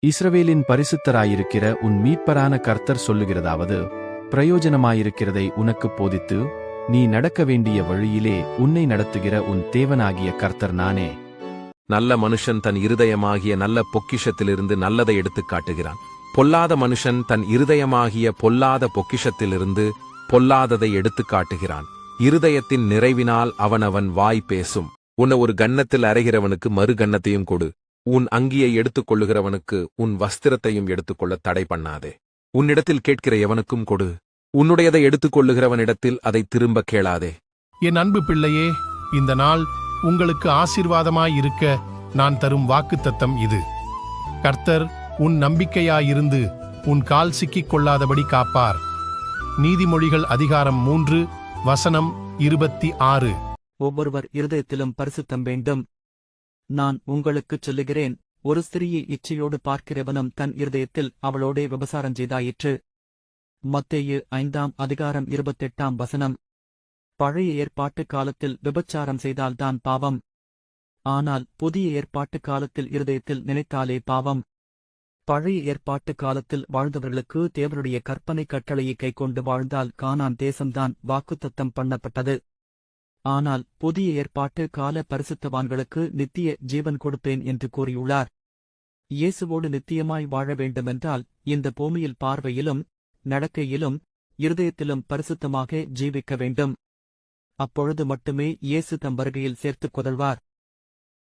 இஸ்ரவேலின் பரிசுத்தராயிருக்கிற உன் மீட்பரான கர்த்தர் சொல்லுகிறதாவது, பிரயோஜனமாயிருக்கிறதை உனக்குப் போதித்து, நீ நடக்க வேண்டிய வழியிலே உன்னை நடத்துகிற உன் தேவனாகிய கர்த்தர் நானே. நல்ல மனுஷன் தன் இருதயமாகிய நல்ல பொக்கிஷத்திலிருந்து நல்லதை எடுத்துக் காட்டுகிறான். பொல்லாத மனுஷன் தன் இருதயமாகிய பொல்லாத பொக்கிஷத்திலிருந்து பொல்லாததை எடுத்துக் காட்டுகிறான். இருதயத்தின் நிறைவினால் அவனவன் வாய் பேசும். உன்னை ஒரு கன்னத்தில் அறைகிறவனுக்கு மறு கன்னத்தையும் கொடு. உன் அங்கியை எடுத்துக் கொள்ளுகிறவனுக்கு உன் வஸ்திரத்தையும் எடுத்துக்கொள்ள தடை பண்ணாதே. உன்னிடத்தில் கேட்கிற எவனுக்கும் கொடு. உன்னுடையதை எடுத்துக் கொள்ளுகிறவனிடத்தில் அதை திரும்ப கேளாதே. என் அன்பு பிள்ளையே, இந்த நாள் உங்களுக்கு ஆசீர்வாதமாயிருக்க நான் தரும் வாக்குத்தத்தம் இது. கர்த்தர் உன் நம்பிக்கையாயிருந்து உன் கால் சிக்கிக் கொள்ளாதபடி காப்பார். நீதிமொழிகள் அதிகாரம் 3 வசனம் 26. ஒவ்வொருவர் இருதயத்திலும் பரிசுத்தம் வேண்டும். நான் உங்களுக்குச் சொல்லுகிறேன், ஒரு ஸ்திரீயை இச்சையோடு பார்க்கிறவனும் தன் இருதயத்தில் அவளோடே விபசாரம் செய்தாயிற்று. மத்தேயு 5 அதிகாரம் 28 வசனம். பழைய ஏற்பாட்டு காலத்தில் விபச்சாரம் செய்தால்தான் பாவம். ஆனால் புதிய ஏற்பாட்டு காலத்தில் இருதயத்தில் நினைத்தாலே பாவம். பழைய ஏற்பாட்டு காலத்தில் வாழ்ந்தவர்களுக்கு தேவனுடைய கற்பனை கட்டளையை கைக்கொண்டு வாழ்ந்தால் கானான் தேசம்தான் வாக்குத்தத்தம் பண்ணப்பட்டது. ஆனால் புதிய ஏற்பாட்டு கால பரிசுத்தவான்களுக்கு நித்திய ஜீவன் கொடுப்பேன் என்று கூறியுள்ளார். இயேசுவோடு நித்தியமாய் வாழ வேண்டுமென்றால் இந்த பூமியில் பார்வையிலும் நடக்கையிலும் இருதயத்திலும் பரிசுத்தமாக ஜீவிக்க வேண்டும். அப்பொழுது மட்டுமே இயேசு தம் வருகையில் சேர்த்துக் கொள்வார்.